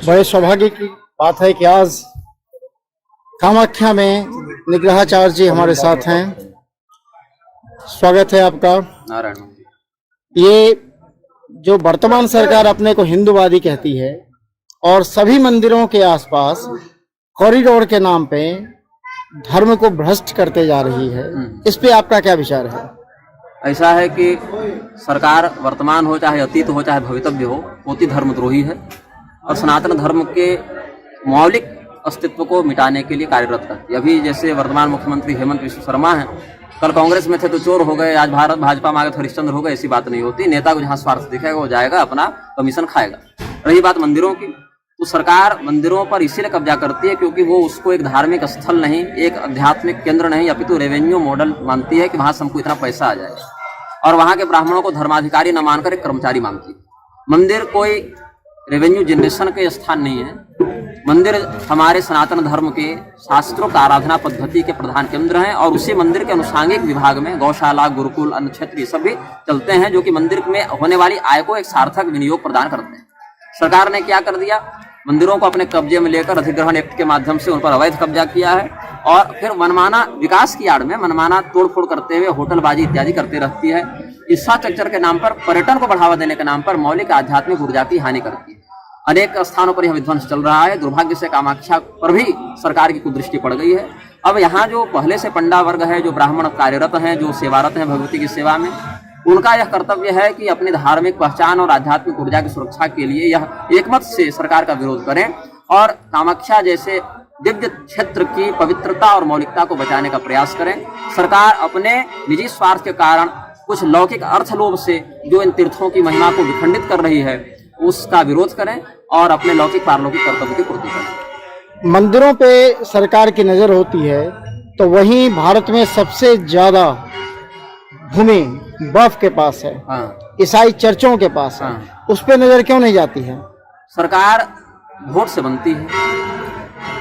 बड़े सौभाग्य की बात है कि आज कामाख्या में निग्रहाचार्य जी हमारे साथ हैं। स्वागत है आपका। नारायण। ये जो वर्तमान सरकार अपने को हिंदूवादी कहती है और सभी मंदिरों के आसपास कॉरिडोर के नाम पे धर्म को भ्रष्ट करते जा रही है, इस पे आपका क्या विचार है? ऐसा है कि सरकार वर्तमान हो चाहे अतीत हो चाहे भवितव्य हो, होती धर्मद्रोही है और सनातन धर्म के मौलिक अस्तित्व को मिटाने के लिए कार्यरत करती है। अभी जैसे वर्तमान मुख्यमंत्री हेमंत विश्व शर्मा हैं, कल कांग्रेस में थे तो चोर हो गए, आज भारत भाजपा में आ गए तो हरिश्चंद्र हो गए। ऐसी बात नहीं होती। नेता को जहाँ स्वार्थ दिखेगा वो जाएगा, अपना कमीशन खाएगा। रही बात मंदिरों की, तो सरकार मंदिरों पर इसीलिए कब्जा करती है क्योंकि वो उसको एक धार्मिक स्थल नहीं, एक आध्यात्मिक केंद्र नहीं, अपितु रेवेन्यू मॉडल मानती है कि वहां से हमको इतना पैसा आ जाएगा और वहां के ब्राह्मणों को धर्माधिकारी न मानकर एक कर्मचारी मानती है। मंदिर कोई रेवेन्यू जनरेशन के स्थान नहीं है। मंदिर हमारे सनातन धर्म के शास्त्रोक्त आराधना पद्धति के प्रधान केंद्र हैं और उसी मंदिर के अनुषांगिक विभाग में गौशाला, गुरुकुल, अन्न क्षेत्र ये सब भी चलते हैं, जो कि मंदिर में होने वाली आय को एक सार्थक विनियोग प्रदान करते हैं। सरकार ने क्या कर दिया, मंदिरों को अपने कब्जे में लेकर अधिग्रहण एक्ट के माध्यम से उन पर अवैध कब्जा किया है और फिर मनमाना विकास की आड़ में मनमाना तोड़फोड़ करते हुए होटलबाजी इत्यादि करते रहती है। इंफ्रास्ट्रक्चर के नाम पर, पर्यटन को बढ़ावा देने के नाम पर मौलिक आध्यात्मिक ऊर्जा की हानि करती है। अनेक स्थानों पर यह विध्वंस चल रहा है। दुर्भाग्य से कामाख्या पर भी सरकार की कुदृष्टि पड़ गई है। अब यहाँ जो पहले से पंडा वर्ग है, जो ब्राह्मण कार्यरत हैं, जो सेवारत हैं भगवती की सेवा में, उनका यह कर्तव्य है कि अपनी धार्मिक पहचान और आध्यात्मिक ऊर्जा की सुरक्षा के लिए यह एकमत से सरकार का विरोध करें और कामाख्या जैसे दिव्य क्षेत्र की पवित्रता और मौलिकता को बचाने का प्रयास करें। सरकार अपने निजी स्वार्थ के कारण कुछ लौकिक अर्थलोभ से जो इन तीर्थों की महिमा को विखंडित कर रही है उसका विरोध करें और अपने लौकिक पारलौकिक कर्तव्य की पूर्ति करें। मंदिरों पे सरकार की नजर होती है तो वहीं भारत में सबसे ज्यादा भूमि वक्फ के पास है। हाँ। ईसाई चर्चों के पास है। हाँ। उस पे नजर क्यों नहीं जाती है? सरकार वोट से बनती है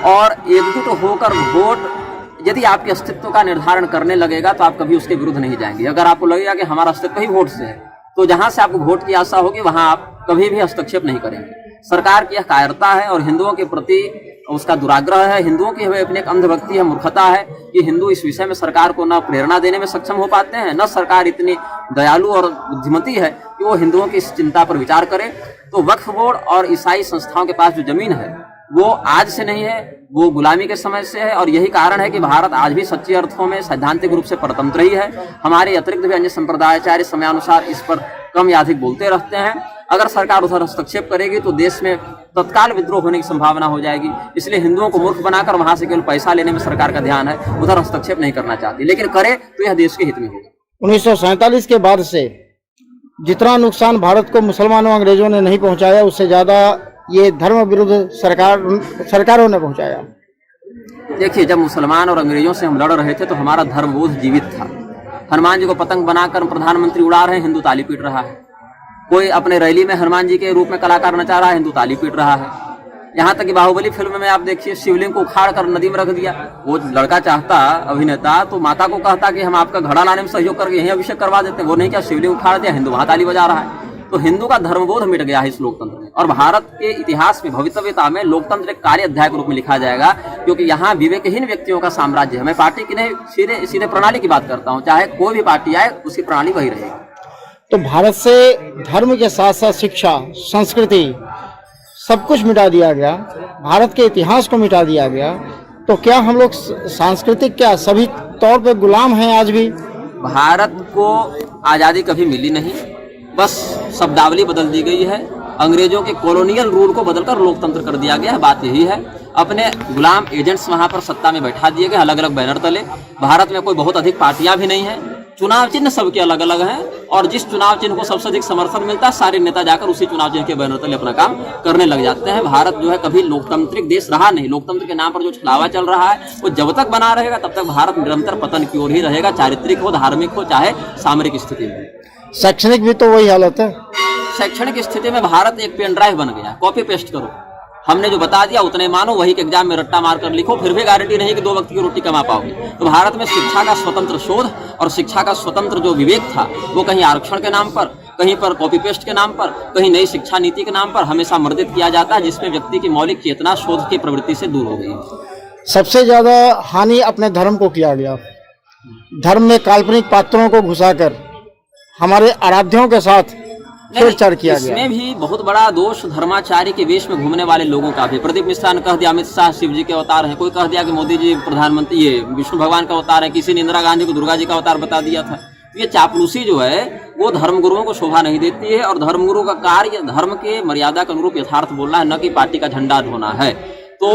और एकजुट होकर वोट यदि आपके अस्तित्व का निर्धारण करने लगेगा तो आप कभी उसके विरुद्ध नहीं जाएंगे। अगर आपको लगेगा कि हमारा अस्तित्व ही वोट से है तो जहां से आपको वोट की आशा होगी वहां आप कभी भी हस्तक्षेप नहीं करेंगे। सरकार की यह कायरता है और हिंदुओं के प्रति उसका दुराग्रह है। हिंदुओं की अपनी एक अंधभक्ति है, मूर्खता है कि हिंदू इस विषय में सरकार को न प्रेरणा देने में सक्षम हो पाते हैं, न सरकार इतनी दयालु और बुद्धिमती है कि वो हिंदुओं की इस चिंता पर विचार करे। तो वक्फ बोर्ड और ईसाई संस्थाओं के पास जो जमीन है वो आज से नहीं है, वो गुलामी के समय से है और यही कारण है कि भारत आज भी सच्चे अर्थों में सैद्धांतिक रूप से परतंत्र ही है। हमारे अतिरिक्त भी अन्य संप्रदायाचार्य समयानुसार इस पर कम या अधिक बोलते रहते हैं। अगर सरकार उधर हस्तक्षेप करेगी तो देश में तत्काल विद्रोह होने की संभावना हो जाएगी। इसलिए हिंदुओं को मूर्ख बनाकर वहां से केवल पैसा लेने में सरकार का ध्यान है, उधर हस्तक्षेप नहीं करना चाहती, लेकिन करे तो यह देश के हित में होगा। 1947 के बाद से जितना नुकसान भारत को मुसलमानों अंग्रेजों ने नहीं पहुंचाया उससे ज्यादा ये धर्म विरुद्ध सरकारों ने पहुंचाया। देखिए, जब मुसलमान और अंग्रेजों से हम लड़ रहे थे तो हमारा धर्मबोध जीवित था। हनुमान जी को पतंग बनाकर प्रधानमंत्री उड़ा रहे हैं, हिंदू ताली पीट रहा है। कोई अपने रैली में हनुमान जी के रूप में कलाकार नचा रहा है, हिंदू ताली पीट रहा है। यहाँ तक कि बाहुबली फिल्म में आप देखिए, शिवलिंग को उखाड़ कर नदी में रख दिया। वो लड़का चाहता, अभिनेता, तो माता को कहता कि हम आपका घड़ा लाने में सहयोग करके यहीं अभिषेक करवा देते। वो नहीं क्या, शिवलिंग उखाड़ दिया, हिंदू वहां ताली बजा रहा है। तो हिंदू का धर्मबोध मिट गया है इस लोकतंत्र में और भारत के इतिहास में भवितव्यता में लोकतंत्र एक कार्य अध्याय के रूप में लिखा जाएगा, क्योंकि यहाँ विवेकहीन व्यक्तियों का साम्राज्य है। मैं पार्टी की नहीं, सीधे प्रणाली की बात करता हूँ। चाहे कोई भी पार्टी आए उसकी प्रणाली वही रहेगी। तो भारत से धर्म के साथ साथ शिक्षा, संस्कृति सब कुछ मिटा दिया गया, भारत के इतिहास को मिटा दिया गया, तो क्या हम लोग सांस्कृतिक क्या सभी तौर पे गुलाम हैं आज भी? भारत को आज़ादी कभी मिली नहीं, बस शब्दावली बदल दी गई है। अंग्रेजों के कॉलोनियल रूल को बदलकर लोकतंत्र कर दिया गया। बात यही है, अपने गुलाम एजेंट्स वहां पर सत्ता में बैठा दिए गए अलग अलग बैनर तले। भारत में कोई बहुत अधिक पार्टियां भी नहीं हैं, चुनाव चिन्ह सबके अलग अलग हैं और जिस चुनाव चिन्ह को सबसे अधिक समर्थन मिलता है सारे नेता जाकर उसी चुनाव चिन्ह के बैनर तले अपना काम करने लग जाते हैं। भारत जो है कभी लोकतांत्रिक देश रहा नहीं। लोकतंत्र के नाम पर जो छलावा चल रहा है वो जब तक बना रहेगा तब तक भारत निरंतर पतन की ओर ही रहेगा, चारित्रिक हो, धार्मिक हो, चाहे सामरिक स्थिति में। शैक्षणिक भी तो वही हालत है। शैक्षणिक स्थिति में भारत एक पेन ड्राइव बन गया, कॉपी पेस्ट करो, हमने जो बता दिया उतने मानो, वही के एग्जाम में रट्टा मार कर लिखो, फिर भी गारंटी नहीं कि 2 वक्त की रोटी कमा पाओगे। तो भारत में शिक्षा का स्वतंत्र शोध और शिक्षा का स्वतंत्र जो विवेक था वो कहीं आरक्षण के नाम पर, कहीं पर कॉपी पेस्ट के नाम पर, कहीं नई शिक्षा नीति के नाम पर हमेशा मर्दित किया जाता है, जिसमें व्यक्ति की मौलिक चेतना शोध की प्रवृत्ति से दूर हो गई है। सबसे ज्यादा हानि अपने धर्म को किया गया। धर्म में काल्पनिक पात्रों को घुसाकर हमारे आराध्यों के साथ छेड़छाड़ किया गया। इसमें भी बहुत बड़ा दोष धर्माचार्य के वेश में घूमने वाले लोगों का भी। प्रदीप मिश्रा ने कह दिया अमित शाह शिव जी के अवतार हैं, कोई कह दिया कि मोदी जी प्रधानमंत्री ये विष्णु भगवान का अवतार है, किसी ने इंदिरा गांधी को दुर्गा जी का अवतार बता दिया था। ये चापलूसी जो है वो धर्मगुरुओं को शोभा नहीं देती है, और धर्मगुरु का कार्य धर्म के मर्यादा के अनुरूप यथार्थ बोलना है, न कि पार्टी का झंडा ढोना है। तो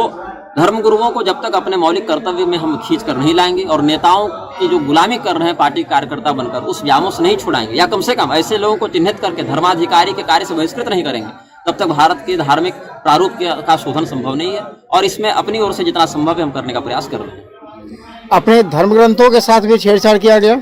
धर्मगुरुओं को जब तक अपने मौलिक कर्तव्य में हम खींच कर नहीं लाएंगे और नेताओं की जो गुलामी कर रहे हैं पार्टी कार्यकर्ता बनकर, उस व्यामों से नहीं छुड़ाएंगे, या कम से कम ऐसे लोगों को चिन्हित करके धर्माधिकारी के कार्य से बहिष्कृत नहीं करेंगे, तब तक भारत के धार्मिक प्रारूप का शोधन संभव नहीं है। और इसमें अपनी ओर से जितना संभव है हम करने का प्रयास कर रहे हैं। अपने धर्म ग्रंथों के साथ भी छेड़छाड़ किया गया।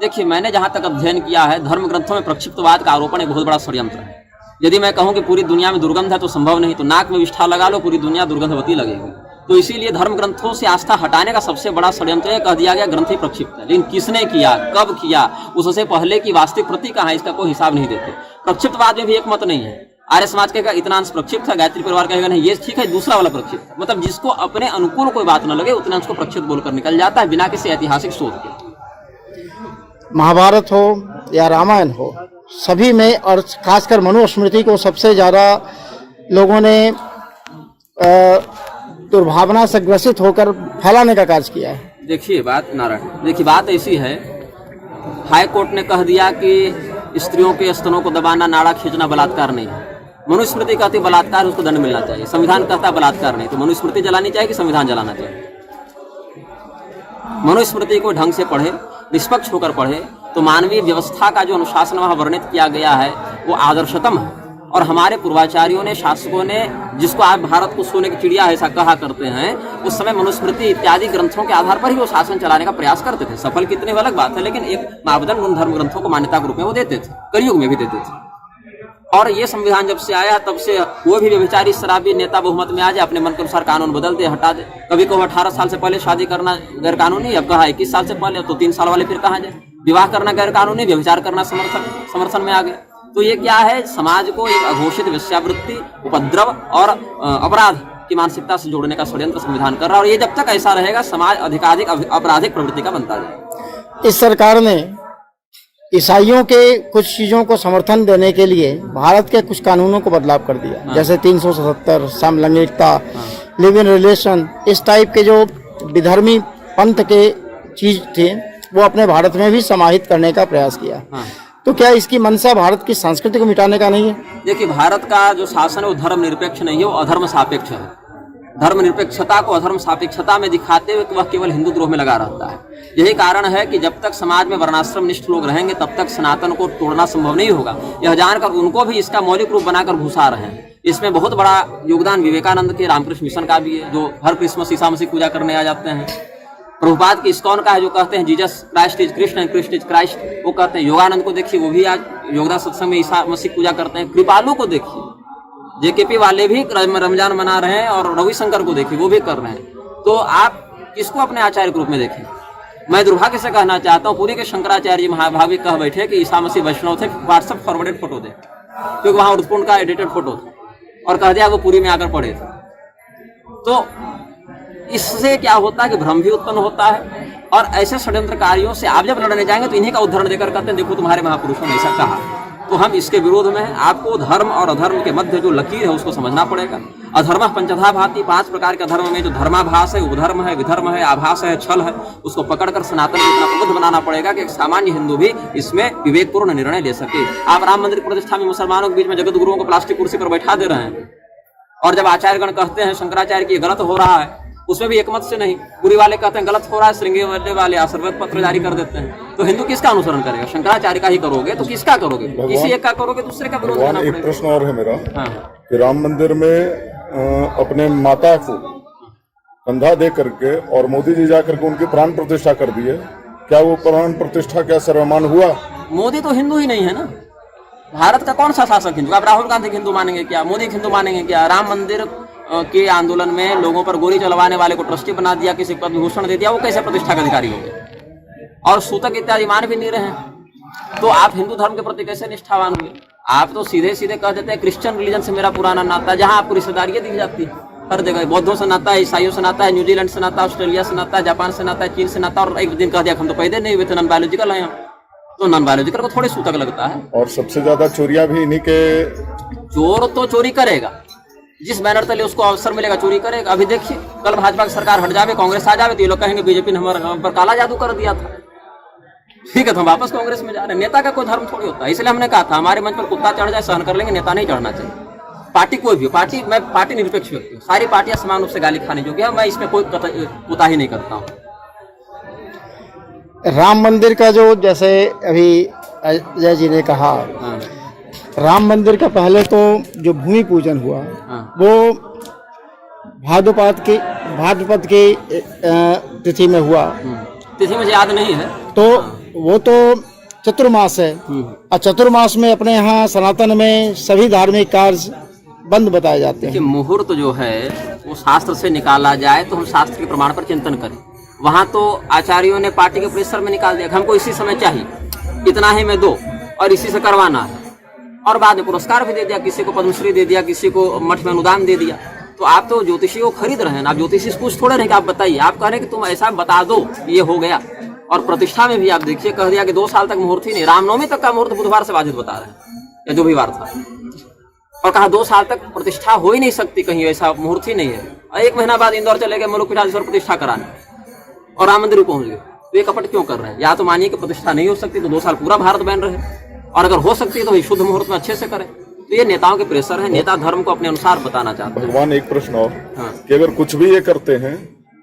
देखिए, मैंने जहां तक अध्ययन किया है, धर्म ग्रंथों में प्रक्षिप्तवाद का आरोपण एक बहुत बड़ा षड्यंत्र है। यदि मैं कहूं कि पूरी दुनिया में दुर्गंध है तो संभव नहीं, तो नाक में विष्ठा लगा लो, पूरी दुनिया दुर्गंधवती लगेगी। तो इसीलिए धर्म ग्रंथों से आस्था हटाने का सबसे बड़ा षड्यंत्र कह दिया गया ग्रंथ ही प्रक्षिप्त है। लेकिन किसने किया, कब किया, उससे पहले की वास्तविक प्रति कहाँ है, इसका कोई हिसाब नहीं देते। प्रक्षिप्तवाद में भी एक मत नहीं है। आर्य समाज कहेगा इतना अंश प्रक्षिप्त है, गायत्री परिवार कहेगा नहीं ये ठीक है, दूसरा वाला प्रक्षिप्त है। मतलब जिसको अपने अनुकूल कोई बात न लगे उतना अंश को प्रक्षिप्त बोलकर निकल जाता है, बिना किसी ऐतिहासिक शोध के। महाभारत हो या रामायण हो, सभी में और खासकर मनुस्मृति को सबसे ज्यादा लोगों ने दुर्भावना से ग्रसित होकर फैलाने का कार्य किया है। देखिए बात ऐसी है, हाई कोर्ट ने कह दिया कि स्त्रियों के स्तनों को दबाना, नाड़ा खींचना बलात्कार नहीं है। मनुस्मृति कहती बलात्कार, उसको दंड मिलना चाहिए। संविधान कहता बलात्कार नहीं, तो मनुस्मृति जलानी चाहिए कि संविधान जलाना चाहिए? मनुस्मृति को ढंग से पढ़े, निष्पक्ष होकर पढ़े, तो मानवीय व्यवस्था का जो अनुशासन वहां वर्णित किया गया है वो आदर्शतम है। और हमारे पूर्वाचार्यों ने, शासकों ने, जिसको आप भारत को सोने की चिड़िया ऐसा कहा करते हैं, उस समय मनुस्मृति इत्यादि ग्रंथों के आधार पर ही वो शासन चलाने का प्रयास करते थे। सफल कितने अलग बात है, लेकिन एक मापदंड उन धर्म ग्रंथों को मान्यता के रूप में वो देते थे, कलयुग में भी देते थे। और ये संविधान जब से आया तब से वो भी व्यभिचारी शराबी नेता बहुमत में आ जाए, अपने मन के अनुसार कानून बदल दे, हटा दे। कभी कहो 18 साल से पहले शादी करना गैर कानूनी, अब कहा 21 साल से पहले, तो 3 साल वाले फिर कहाँ जाए। विवाह करना गैर कानूनी, व्यभिचार करना समर्थन में आ गया। तो ये क्या है, समाज को एक अघोषित वेश्यावृत्ति, उपद्रव और अपराध की मानसिकता से जोड़ने का षड्यंत्र संविधान कर रहा है। और ये जब तक ऐसा रहेगा समाज अधिकाधिक आपराधिक प्रवृत्ति का बनता जाएगा। इस सरकार ने ईसाइयों के कुछ चीजों को समर्थन देने के लिए भारत के कुछ कानूनों को बदलाव कर दिया। जैसे 377, समलैंगिकता, लिव इन रिलेशन, इस टाइप के जो विधर्मी पंथ के चीज थे वो अपने भारत में भी समाहित करने का प्रयास किया। तो क्या इसकी मंशा भारत की संस्कृति को मिटाने का नहीं है? देखिए, भारत का जो शासन है वो धर्म निरपेक्ष नहीं है, वो अधर्म सापेक्ष है। धर्म निरपेक्षता को अधर्म सापेक्षता में दिखाते हुए वह केवल हिंदू द्रोह में लगा रहता है। यही कारण है कि जब तक समाज में वर्णाश्रम निष्ठ लोग रहेंगे तब तक सनातन को तोड़ना संभव नहीं होगा। यह जानकर उनको भी इसका मौलिक रूप बनाकर घुसा रहे हैं। इसमें बहुत बड़ा योगदान विवेकानंद के रामकृष्ण मिशन का भी है, जो हर क्रिसमस ईसा मसीह पूजा करने आ जाते हैं। प्रभुपाद की इस्कॉन का है, जो कहते हैं Jesus Christ is Krishna and Krishna is Christ, वो कहते हैं। योगानंद को देखिए, वो भी आज योगदान सत्संग में ईसा मसीह पूजा करते हैं। कृपालु को देखिए, जेकेपी वाले भी रमजान मना रहे हैं, और रविशंकर को देखिए वो भी कर रहे हैं। तो आप किसको अपने आचार्य के रूप में देखें? मैं दुर्भाग्य से कहना चाहता हूँ, पूरी के शंकराचार्य जी महाभावी कह बैठे कि ईसा मसीह वैष्णव थे, व्हाट्सएप फॉरवर्डेड फोटो दे, क्योंकि वहां उत्पुंड का एडिटेड फोटो था, और कह दिया वो पूरी में आकर पढ़े थे। तो इससे क्या होता है कि भ्रम भी उत्पन्न होता है। और ऐसे षड्यंत्रकारियों से आप जब लड़ने जाएंगे तो इन्हीं का उदाहरण देकर कहते हैं देखो तुम्हारे महापुरुषों ने ऐसा कहा। तो हम इसके विरोध में हैं। आपको धर्म और अधर्म के मध्य जो लकीर है उसको समझना पड़ेगा। अधर्म पंचधा भाति, 5 प्रकार के धर्म में जो धर्माभास है, उपधर्म है, विधर्म है, आभास है, छल है, उसको पकड़कर सनातन को इतना प्रबुद्ध बनाना पड़ेगा कि एक सामान्य हिंदू भी इसमें विवेकपूर्ण निर्णय ले सके। आप राम मंदिर प्रतिष्ठा में मुसलमानों के बीच में जगत गुरुओं को प्लास्टिक कुर्सी पर बैठा दे रहे हैं, और जब आचार्यगण कहते हैं शंकराचार्य की गलत हो रहा है, उसमें भी एकमत से नहीं, पूरी वाले कहते हैं गलत हो रहा है, श्रृंगेरी वाले आशीर्वाद पत्र जारी कर देते हैं। तो हिंदू किसका अनुसरण करेगा? शंकराचार्य का ही करोगे तो किसका करोगे? किसी एक का करोगे, दूसरे का विरोध करना पड़ेगा। एक प्रश्न और है मेरा कि राम मंदिर में अपने माता को कंधा दे करके और मोदी जी जा करके उनकी प्राण प्रतिष्ठा कर दी है, क्या वो प्राण प्रतिष्ठा क्या सर्वमान हुआ? मोदी तो हिंदू ही नहीं है ना। भारत का कौन सा शासक हिंदू? आप राहुल गांधी हिंदू मानेंगे क्या? मोदी हिंदू मानेंगे क्या? राम मंदिर के आंदोलन में लोगों पर गोली चलवाने वाले को ट्रस्टी बना दिया, किसी पद विभूषण दे दिया, वो कैसे प्रतिष्ठा का अधिकारी हो गए? और सूतक इत्यादि मान भी नहीं रहे हैं। तो आप हिंदू धर्म के प्रति कैसे निष्ठावान हुए? आप तो सीधे सीधे कह देते हैं क्रिश्चियन रिलीजन से मेरा पुराना नाता है, जहाँ आपको रिश्तेदारियां दी जाती है हर जगह। बौद्धों से नाता है, ईसाइयों से नाता है, न्यूजीलैंड से नाता है, ऑस्ट्रेलिया से नाता है, जापान से नाता है, चीन से नाता है, और एक दिन कह दिया हम तो पैदा नहीं हुए थे, नॉन बायोलॉजिकल है हम। तो नॉन बायोलॉजिकल को थोड़ी सूतक लगता है। और सबसे ज्यादा चोरियां भी इन्हीं के। चोर तो चोरी करेगा, जिस बैनर तले उसको अवसर मिलेगा चोरी करेगा। अभी देखिए, कल भाजपा की सरकार हट जावे, कांग्रेस आ जावे, तो ये लोग कहेंगे बीजेपी ने हमारे हम पर काला जादू कर दिया था। ठीक है, तो हम वापस कांग्रेस में जा रहे हैं। नेता का कोई धर्म थोड़ी होता है। इसलिए हमने कहा था हमारे मंच पर कुत्ता चढ़ जाए सहन कर लेंगे, नेता नहीं चढ़ना चाहिए। पार्टी कोई भी हो, मैं पार्टी निरपेक्ष व्यक्ति हूँ, सारी पार्टियां समान रूप से गाली खाने योग्य है, मैं इसमें कोई कोताही नहीं करता हूँ। राम मंदिर का जो जैसे अभी अजय जी ने कहा, हाँ, राम मंदिर का पहले तो जो भूमि पूजन हुआ हाँ, वो भाद्रपद की तिथि में हुआ। तिथि मुझे याद नहीं है। तो वो तो चतुर्मास है, और चतुर्मास में अपने यहाँ सनातन में सभी धार्मिक कार्य बंद बताए जाते कि हैं। मुहूर्त जो है वो शास्त्र से निकाला जाए तो हम शास्त्र के प्रमाण पर चिंतन करें। वहाँ तो आचार्यों ने पार्टी के प्रेशर में निकाल दिया, हमको इसी समय चाहिए, इतना ही में दो और इसी से करवाना है, और बाद में पुरस्कार भी दे दिया, किसी को पद्मश्री दे दिया, किसी को मठ में अनुदान दे दिया। तो आप तो ज्योतिषी को खरीद रहे हैं, आप ज्योतिषी से पूछ थोड़े नहीं कि आप बताइए, आप कह रहे हैं कि तुम ऐसा बता दो, ये हो गया। और प्रतिष्ठा में भी आप देखिए, कह दिया कि 2 साल तक मुहूर्त ही नहीं, रामनवमी तक का मुहूर्त बुधवार से बाधित बता रहे हैं, या जो भी वार था, और कहा 2 साल तक प्रतिष्ठा हो ही नहीं सकती, कहीं ऐसा मुहूर्त ही नहीं है। और 1 महीना बाद इंदौर चले गए मुलुक पीठाधीश्वर प्रतिष्ठा कराने, और राम मंदिर पहुंच गए। तो ये कपट क्यों कर रहे हैं? या तो मानिए कि प्रतिष्ठा नहीं हो सकती तो 2 साल पूरा भारत बैन रहे, और अगर हो सकती है तो शुद्ध मुहूर्त में अच्छे से करें। तो ये नेताओं के प्रेशर है, नेता धर्म को अपने अनुसार बताना चाहते हैं। भगवान, एक प्रश्न और, हाँ। कि अगर कुछ भी ये करते हैं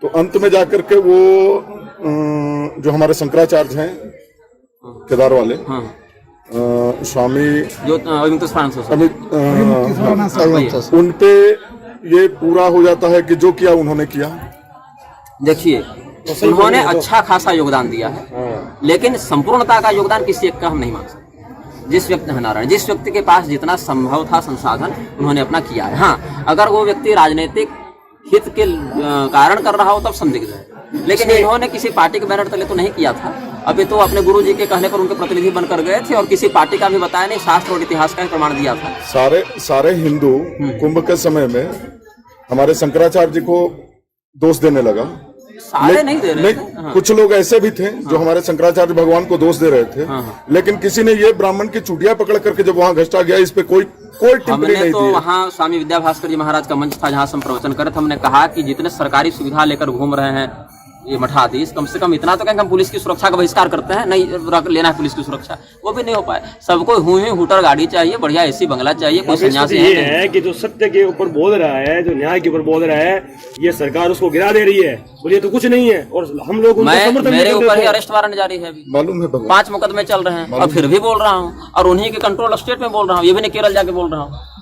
तो अंत में जाकर के वो जो हमारे शंकराचार्य हैं केदार वाले, हाँ, स्वामी जो अविमुक्त फ्रांस उन पे ये पूरा हो जाता है कि जो किया उन्होंने किया। देखिए, उन्होंने अच्छा खासा योगदान दिया है, लेकिन संपूर्णता का योगदान किसी एक का हम नहीं मान सकते। जिस व्यक्ति के पास जितना संभव था संसाधन, उन्होंने अपना किया है। हाँ, अगर वो व्यक्ति राजनीतिक हित के कारण कर रहा हो तब संदिग्ध है, लेकिन इन्होंने किसी पार्टी के बैनर तले तो नहीं किया था। अभी तो अपने गुरु जी के कहने पर उनके प्रतिनिधि बनकर गए थे, और किसी पार्टी का भी बताया नहीं, शास्त्र और इतिहास का ही प्रमाण दिया था। सारे हिंदू कुंभ के समय में हमारे शंकराचार्य जी को दोष देने लगा। सारे नहीं दे रहे थे। हाँ। कुछ लोग ऐसे भी थे जो हमारे शंकराचार्य भगवान को दोष दे रहे थे। हाँ। लेकिन किसी ने ये ब्राह्मण की चुटिया पकड़ करके जब वहां घसटा गया, इस पे कोई टिप्पणी नहीं तो दी। वहाँ स्वामी विद्याभास्कर जी महाराज का मंच था, जहाँ से हम प्रवचन करे थे। हमने कहा कि जितने सरकारी सुविधा लेकर घूम रहे हैं ये मठाधीश, कम से कम इतना तो कहेंगे हम पुलिस की सुरक्षा का बहिष्कार करते हैं, नहीं लेना है पुलिस की सुरक्षा, वो भी नहीं हो पाए। सबको हुई हुटर गाड़ी चाहिए, बढ़िया एसी बंगला चाहिए। कोई सन्यासी ये है कि जो सत्य के ऊपर बोल रहा है, जो न्याय के ऊपर बोल रहा है, ये सरकार उसको गिरा दे रही है, बोलिए तो कुछ नहीं है, और हम लोग मेरे ऊपर ही अरेस्ट वारंट जारी है अभी, मालूम है भगवान। 5 मुकदमे चल रहे हैं, और फिर भी बोल रहा हूँ, और उन्हीं के कंट्रोल स्टेट में बोल रहा हूँ, ये भी नहीं केरल जाके बोल रहा हूँ।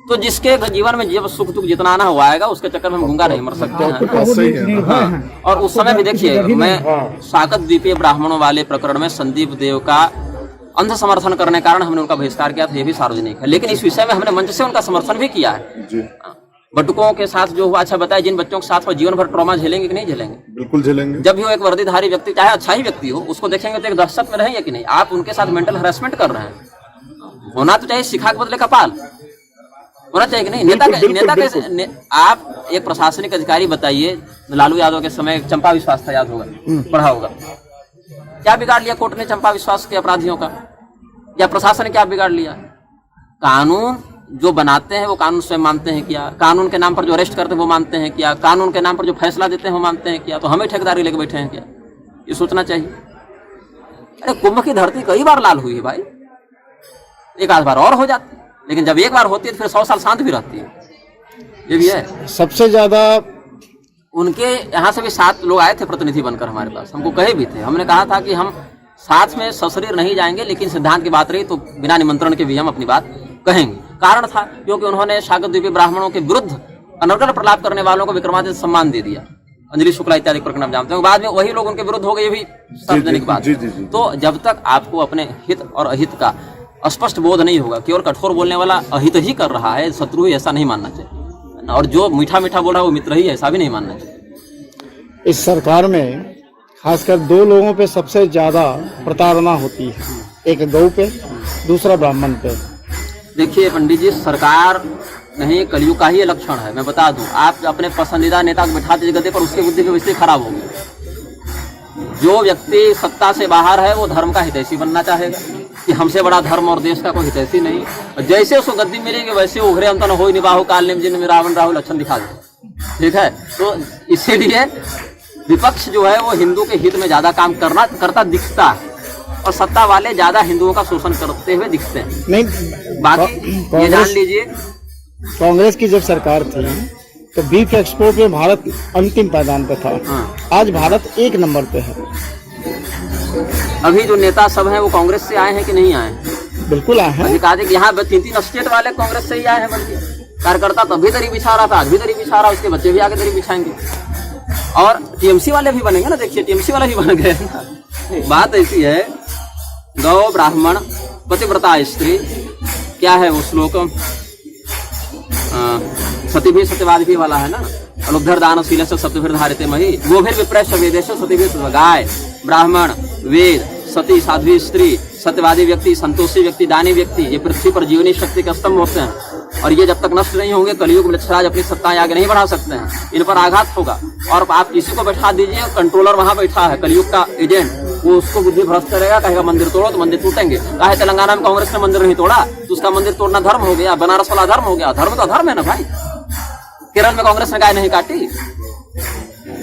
तो जिसके जीवन में जब सुख दुख जितना आना हुआ आएगा, उसके चक्कर में हम गूंगा नहीं मर सकते हैं। हाँ। और उस समय भी देखिए, मैं साकत द्वीपीय ब्राह्मणों वाले प्रकरण में संदीप देव का अंध समर्थन करने कारण हमने उनका बहिष्कार किया था, ये भी सार्वजनिक है। लेकिन इस विषय में हमने मंच से उनका समर्थन भी किया है। बटुकों के साथ जो हुआ, अच्छा बताया, जिन बच्चों के साथ वो जीवन भर ट्रॉमा झेलेंगे कि नहीं झेलेंगे? बिल्कुल झेलेंगे। जब भी वो एक वर्दीधारी व्यक्ति, चाहे अच्छा ही व्यक्ति हो, उसको देखेंगे तो एक दहशत में रहेंगे कि नहीं? आप उनके साथ मेंटल हरासमेंट कर रहे हैं, होना तो चाहिए शिखा के बदले कपाल होना चाहिए कि नहीं? नेता कैसे आप एक प्रशासनिक अधिकारी बताइए, लालू यादव के समय चंपा विश्वास था, याद होगा, पढ़ा होगा, क्या बिगाड़ लिया कोर्ट ने चंपा विश्वास के अपराधियों का, या प्रशासन ने क्या बिगाड़ लिया? कानून जो बनाते हैं वो कानून स्वयं मानते हैं क्या? कानून के नाम पर जो अरेस्ट करते हैं वो मानते हैं क्या? कानून के नाम पर जो फैसला देते हैं वो मानते हैं क्या? तो हमें ठेकेदारी लेके बैठे हैं क्या? ये सोचना चाहिए। अरे कुंभ की धरती कई बार लाल हुई है भाई, एक आध बार और हो जाती, लेकिन जब एक बार होती है तो फिर 100 साल शांत भी रहती है। ये भी है। सबसे ज्यादा उनके यहाँ से भी 7 लोग आए थे प्रतिनिधि बनकर हमारे पास, हमको कहे भी थे। हमने कहा था कि हम साथ में सशरीर नहीं जाएंगे, लेकिन सिद्धांत की बात रही तो बिना निमंत्रण के भी हम अपनी बात कहेंगे। कारण था क्योंकि उन्होंने साकत द्वीपीय ब्राह्मणों के विरुद्ध अनर्गल प्रलाप करने वालों को विक्रमादित्य सम्मान दे दिया, अंजलि शुक्ला इत्यादि प्रकरण जानते हैं। बाद में वही लोग उनके विरुद्ध हो गए, ये भी सार्वजनिक बात। तो जब तक आपको अपने हित और अहित का स्पष्ट बोध नहीं होगा, केवल कठोर बोलने वाला अहित ही कर रहा है, शत्रु ही, ऐसा नहीं मानना चाहिए। और जो मीठा मीठा बोल रहा है वो मित्र ही है, ऐसा भी नहीं मानना चाहिए। इस सरकार में खासकर दो लोगों पे सबसे ज्यादा प्रताड़ना होती है, एक गौ पे, दूसरा ब्राह्मण पे। देखिए पंडित जी, सरकार नहीं, कलयुग का ही ये लक्षण है। मैं बता दूं, आप अपने पसंदीदा नेता को बिठा दीजिए गद्दे पर, उसकी बुद्धि भी वैसे ही खराब होगी। जो व्यक्ति सत्ता से बाहर है वो धर्म का हितैषी बनना चाहेगा कि हमसे बड़ा धर्म और देश का कोई हितैषी नहीं। और जैसे उसको गद्दी मिलेगी वैसे उघरे हम तो न हो नहीं बाहु काल नेम जिन में रावण राहुल लक्षण दिखा दे। ठीक है, तो इसीलिए विपक्ष जो है वो हिंदू के हित में ज्यादा काम करता दिखता है, और सत्ता वाले ज्यादा हिंदुओं का शोषण करते हुए दिखते हैं। नहीं, बाकी ये जान लीजिए, कांग्रेस की जब सरकार थी तो बीफ एक्सपोर्ट में भारत अंतिम पायदान पे था। हाँ। आज भारत 1 नंबर पे है। अभी जो नेता सब हैं वो कांग्रेस से आए हैं कि नहीं आए? बिल्कुल आए हैं। अधिकाधिक यहाँ 3 स्टेट वाले कांग्रेस से ही आए हैं। बल्कि कार्यकर्ता तब भी दरी बिछा रहा था, आज भी दरी बिछा रहा, उसके बच्चे भी आगे दरी बिछाएंगे। और टीएमसी वाले भी बनेंगे ना, देखिए टीएमसी वाले भी बन गए ना। बात ऐसी है, गौ ब्राह्मण पतिव्रता स्त्री, क्या है वो श्लोक, सती भी सत्यवाद भी वाला है ना, अनुद्धर दान शील से सत्य धारिते मही गोभिर विप्रश वेदेश सती भी, गाय ब्राह्मण वेद सती साध्वी स्त्री सत्यवादी व्यक्ति संतोषी व्यक्ति दानी व्यक्ति, ये पृथ्वी पर जीवनी शक्ति के स्तंभ होते हैं। और ये जब तक नष्ट नहीं होंगे, कलयुग में लक्षराज अपनी सत्ताएं आगे नहीं बढ़ा सकते हैं, इन पर आघात होगा। और आप किसी को बैठा दीजिए, कंट्रोलर वहां बैठा है कलयुग का एजेंट, वो उसको बुद्धि भ्रष्ट करेगा, कहेगा मंदिर तोड़ो तो मंदिर टूटेंगे। कहा तेलंगाना में कांग्रेस ने मंदिर नहीं तोड़ा तो उसका मंदिर तोड़ना धर्म हो गया, बनारस वाला धर्म हो गया। धर्म तो धर्म है ना भाई। केरल में कांग्रेस ने गाय नहीं काटी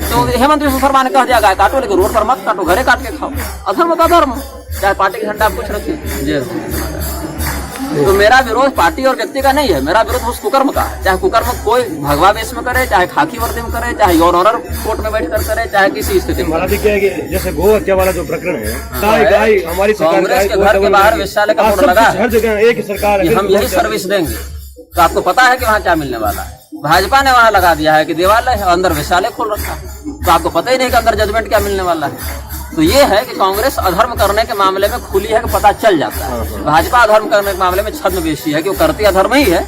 तो हेमंत बिश्व शर्मा ने कह दिया गाय काटो, लेकिन रोड पर मत काटो, घरे काट के खाओ। अधर्म का धर्म, चाहे पार्टी की झंडा आप कुछ रखिए। तो मेरा विरोध पार्टी और व्यक्ति का नहीं है, मेरा विरोध उस कुकर्म का है। चाहे कुकर्म कोई भगवा वेश में करे, चाहे खाकी वर्दी में करे, चाहे योर ऑनर कोर्ट में बैठ कर करे, चाहे किसी स्थिति में। क्या है कि जैसे गौ हत्या वाला जो प्रकरण है, गाय हमारी कांग्रेस के घर के बाहर वेश्यालय का बोर्ड लगा है, हर जगह एक ही सरकार है, हम यही सर्विस देंगे। तो आपको पता है कि वहाँ क्या मिलने वाला है। भाजपा ने वहाँ लगा दिया है कि देवालय है, अंदर वेश्यालय खोल रखा है, तो आपको पता ही नहीं कि अंदर जजमेंट क्या मिलने वाला है। तो ये है कि कांग्रेस अधर्म करने के मामले में खुली है कि पता चल जाता है। भाजपा अधर्म करने के मामले में छद्मवेशी है कि वो करती अधर्म ही है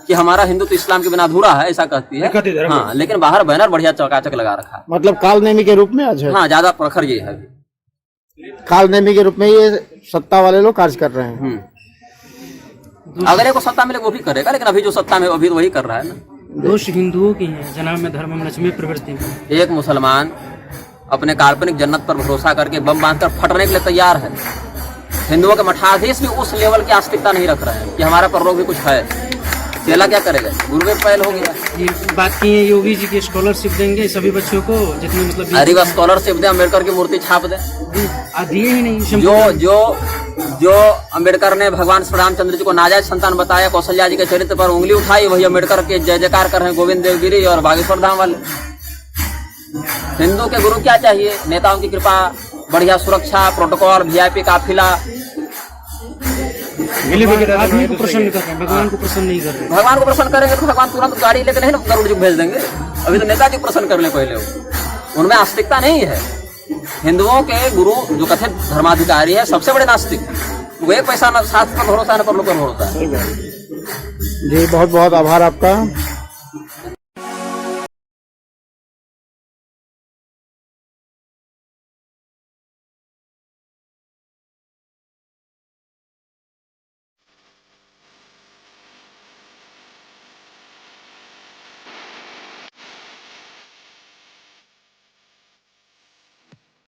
कि हमारा हिंदू तो इस्लाम के बिना अधूरा है, ऐसा कहती है। हाँ, लेकिन बाहर बैनर बढ़िया चौकाचक लगा रखा है, मतलब कालनेमी के रूप में आज है। हाँ, ज्यादा प्रखर ये है, कालनेमी के रूप में ये सत्ता वाले लोग कार्य कर रहे हैं। अगर एक को सत्ता मिले वो भी करेगा, लेकिन अभी जो सत्ता में अभी तो वही कर रहा है ना। दोष हिंदुओं की है, जन्म में धर्म लक्ष्मी प्रवृत्ति में। एक मुसलमान अपने काल्पनिक जन्नत पर भरोसा करके बम बांधकर फटने के लिए तैयार है। हिंदुओं के मठाधीश भी उस लेवल की आस्तिकता नहीं रख रहे हैं कि हमारा परलोक भी कुछ है। चेला क्या करेगा, गुरु में पहल हो गया। ये बात की है, योगी जी की स्कॉलरशिप देंगे सभी बच्चों को, जितने मतलब अरे बस स्कॉलरशिप दे, अम्बेडकर की मूर्ति छाप दे। दिए ही नहीं। जो अम्बेडकर ने भगवान श्री रामचंद्र जी को नाजायज संतान बताया, कौशल्या जी के चरित्र पर उंगली उठाई, वही अम्बेडकर के जय जयकार कर रहे हैं गोविंद देवगिरी और बागेश्वर धाम वाले। हिंदू के गुरु क्या चाहिए? नेताओं की कृपा, बढ़िया सुरक्षा, प्रोटोकॉल, वीआईपी काफिला। आदमी को प्रसन्न कर रहे हैं, भगवान को प्रसन्न नहीं कर रहे। भगवान को प्रसन्न करेंगे तो भगवान तुरंत गाड़ी लेके नहीं ना गरुड़ जी को भेज देंगे। अभी तो नेताजी प्रसन्न कर ले पहले, वो उनमें आस्तिकता नहीं है। हिंदुओं के गुरु जो कथित धर्माधिकारी है, सबसे बड़े नास्तिक, वो एक पैसा न शास्त्र पर भरोसा, न पर लोग पर भरोसा है। जी बहुत बहुत आभार आपका।